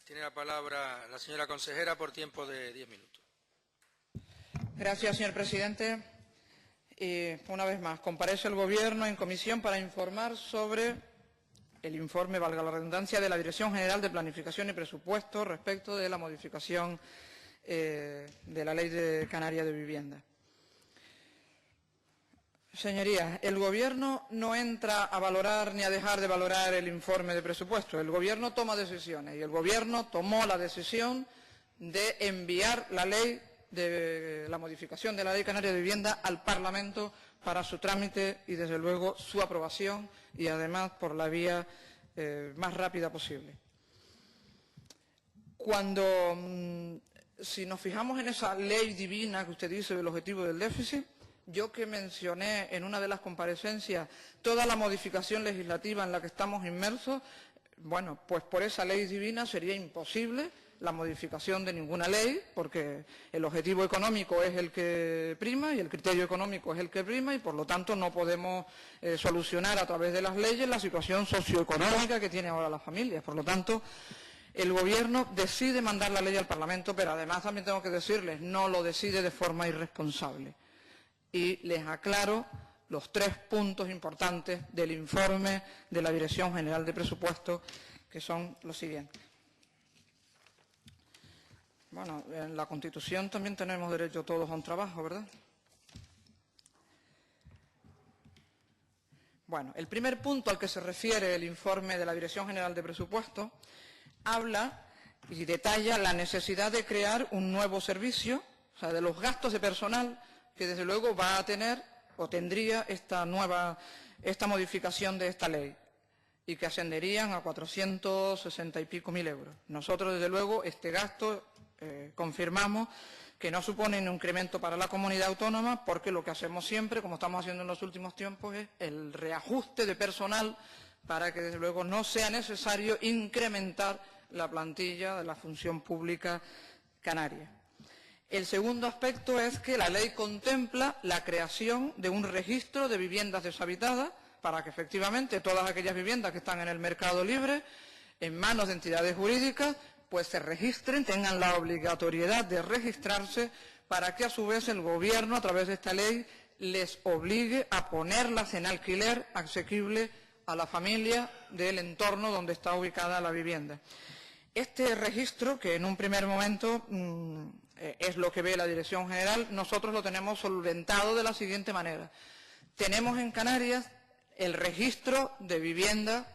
Tiene la palabra la señora consejera por tiempo de 10 minutos. Gracias, señor presidente. Una vez más, comparece el Gobierno en comisión para informar sobre el informe, valga la redundancia, de la Dirección General de Planificación y Presupuesto respecto de la modificación de la Ley de Canaria de Vivienda. Señorías, el Gobierno no entra a valorar ni a dejar de valorar el informe de presupuesto. El Gobierno toma decisiones y el Gobierno tomó la decisión de enviar la ley de la modificación de la Ley Canaria de Vivienda al Parlamento para su trámite y, desde luego, su aprobación y, además, por la vía más rápida posible. Si nos fijamos en esa ley divina que usted dice del objetivo del déficit, yo que mencioné en una de las comparecencias toda la modificación legislativa en la que estamos inmersos, bueno, pues por esa ley divina sería imposible la modificación de ninguna ley, porque el objetivo económico es el que prima y el criterio económico es el que prima y, por lo tanto, no podemos solucionar a través de las leyes la situación socioeconómica que tienen ahora las familias. Por lo tanto, el Gobierno decide mandar la ley al Parlamento, pero además también tengo que decirles, no lo decide de forma irresponsable. Y les aclaro los 3 puntos importantes del informe de la Dirección General de Presupuestos, que son los siguientes. Bueno, en la Constitución también tenemos derecho todos a un trabajo, ¿verdad? Bueno, el primer punto al que se refiere el informe de la Dirección General de Presupuestos habla y detalla la necesidad de crear un nuevo servicio, o sea, de los gastos de personal que desde luego va a tener o tendría esta modificación de esta ley y que ascenderían a 460 y pico mil euros. Nosotros, desde luego, este gasto confirmamos que no supone un incremento para la comunidad autónoma, porque lo que hacemos siempre, como estamos haciendo en los últimos tiempos, es el reajuste de personal para que, desde luego, no sea necesario incrementar la plantilla de la función pública canaria. El segundo aspecto es que la ley contempla la creación de un registro de viviendas deshabitadas para que, efectivamente, todas aquellas viviendas que están en el mercado libre, en manos de entidades jurídicas, pues se registren, tengan la obligatoriedad de registrarse para que, a su vez, el Gobierno, a través de esta ley, les obligue a ponerlas en alquiler asequible a la familia del entorno donde está ubicada la vivienda. Este registro, que en un primer momento es lo que ve la Dirección General, nosotros lo tenemos solventado de la siguiente manera. Tenemos en Canarias el registro de viviendas,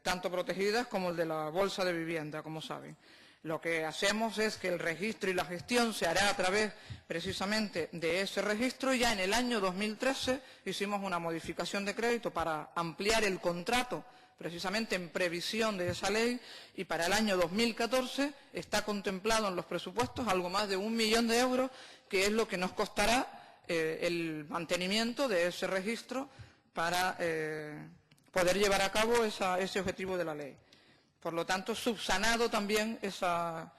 tanto protegidas como el de la Bolsa de Vivienda, como saben. Lo que hacemos es que el registro y la gestión se hará a través, precisamente, de ese registro. Ya en el año 2013 hicimos una modificación de crédito para ampliar el contrato, precisamente en previsión de esa ley, y para el año 2014 está contemplado en los presupuestos algo más de 1 millón de euros, que es lo que nos costará el mantenimiento de ese registro para poder llevar a cabo ese objetivo de la ley. Por lo tanto, subsanado también esa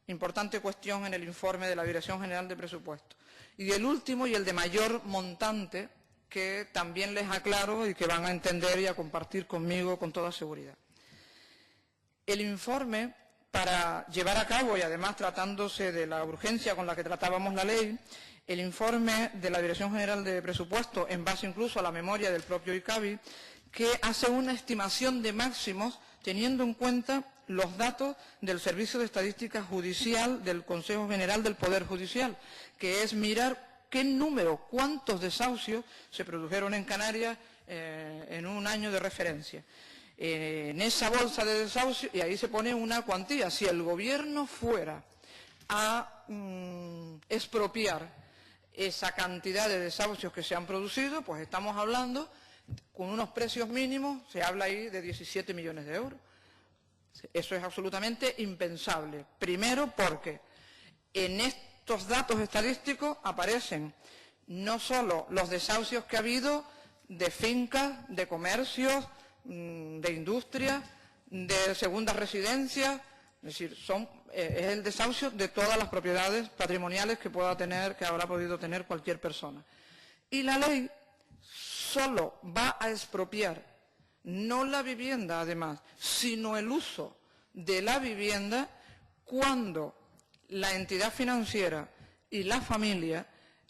importante cuestión en el informe de la Dirección General de Presupuestos. Y el último y el de mayor montante, que también les aclaro y que van a entender y a compartir conmigo con toda seguridad. El informe, para llevar a cabo, y además tratándose de la urgencia con la que tratábamos la ley, el informe de la Dirección General de Presupuestos, en base incluso a la memoria del propio ICABI, que hace una estimación de máximos teniendo en cuenta los datos del Servicio de Estadística Judicial del Consejo General del Poder Judicial, que es mirar cuántos desahucios se produjeron en Canarias en un año de referencia. En esa bolsa de desahucios, y ahí se pone una cuantía. Si el Gobierno fuera a expropiar esa cantidad de desahucios que se han producido, pues estamos hablando, con unos precios mínimos, se habla ahí de 17 millones de euros. Eso es absolutamente impensable. Primero porque en estos datos estadísticos aparecen no solo los desahucios que ha habido de fincas, de comercios, de industrias, de segundas residencias, es decir, es el desahucio de todas las propiedades patrimoniales que habrá podido tener cualquier persona. Y la ley solo va a expropiar, no la vivienda además, sino el uso de la vivienda cuando la entidad financiera y la familia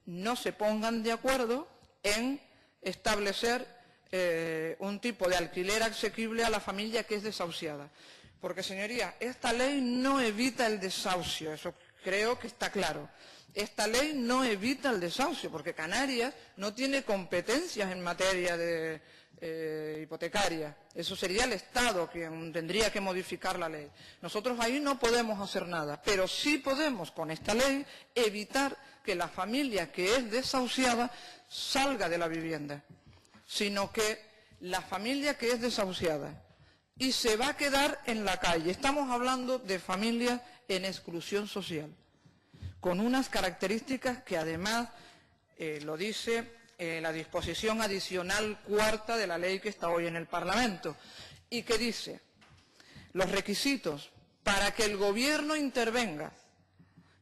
no se pongan de acuerdo en establecer un tipo de alquiler asequible a la familia que es desahuciada. Porque, señoría, esta ley no evita el desahucio, eso creo que está claro. Esta ley no evita el desahucio, porque Canarias no tiene competencias en materia de hipotecaria. Eso sería el Estado quien tendría que modificar la ley. Nosotros ahí no podemos hacer nada, pero sí podemos, con esta ley, evitar que la familia que es desahuciada salga de la vivienda, sino que la familia que es desahuciada y se va a quedar en la calle. Estamos hablando de familias en exclusión social, con unas características que además lo dice la disposición adicional 4ª de la ley que está hoy en el Parlamento, y que dice: los requisitos para que el Gobierno intervenga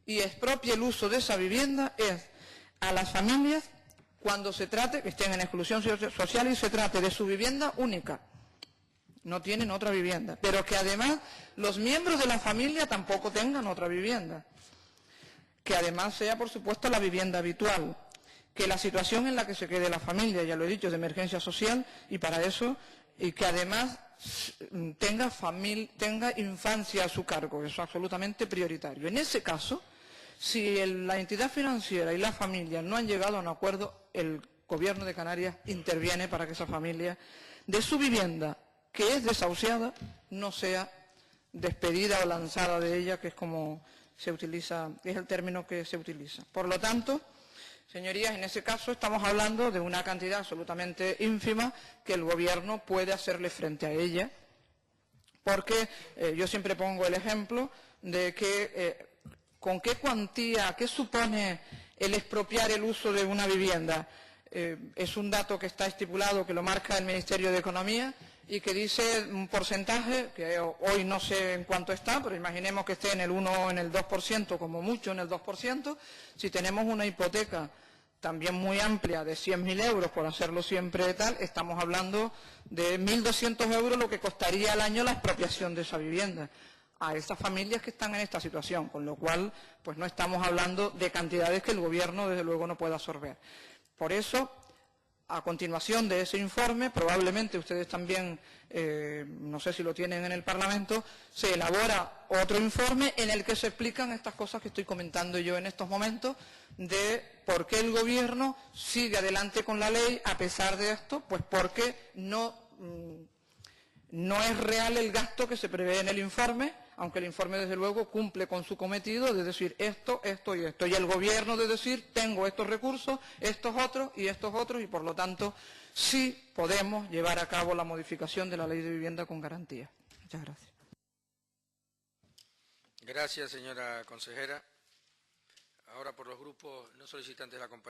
y expropie el uso de esa vivienda es a las familias cuando se trate, que estén en exclusión social y se trate de su vivienda única, no tienen otra vivienda, pero que además los miembros de la familia tampoco tengan otra vivienda, que además sea, por supuesto, la vivienda habitual, que la situación en la que se quede la familia, ya lo he dicho, es de emergencia social, y para eso, y que además tenga infancia a su cargo, eso es absolutamente prioritario. En ese caso, si la entidad financiera y la familia no han llegado a un acuerdo, el Gobierno de Canarias interviene para que esa familia de su vivienda, que es desahuciada, no sea despedida o lanzada de ella, que es como se utiliza, es el término que se utiliza. Por lo tanto, señorías, en ese caso estamos hablando de una cantidad absolutamente ínfima que el Gobierno puede hacerle frente a ella, porque yo siempre pongo el ejemplo de que con qué cuantía, qué supone el expropiar el uso de una vivienda. Es un dato que está estipulado, que lo marca el Ministerio de Economía, y que dice un porcentaje, que hoy no sé en cuánto está, pero imaginemos que esté en el 1 o en el 2%, como mucho en el 2%, si tenemos una hipoteca también muy amplia de 100.000 euros, por hacerlo siempre tal, estamos hablando de 1.200 euros lo que costaría al año la expropiación de esa vivienda a esas familias que están en esta situación, con lo cual pues no estamos hablando de cantidades que el Gobierno desde luego no puede absorber. Por eso, a continuación de ese informe, probablemente ustedes también, no sé si lo tienen en el Parlamento, se elabora otro informe en el que se explican estas cosas que estoy comentando yo en estos momentos, de por qué el Gobierno sigue adelante con la ley a pesar de esto, pues porque no es real el gasto que se prevé en el informe, aunque el informe desde luego cumple con su cometido de decir esto, esto y esto, y el Gobierno de decir tengo estos recursos, estos otros, y por lo tanto sí podemos llevar a cabo la modificación de la Ley de Vivienda con garantía. Muchas gracias. Gracias, señora consejera. Ahora por los grupos no solicitantes de la compañía.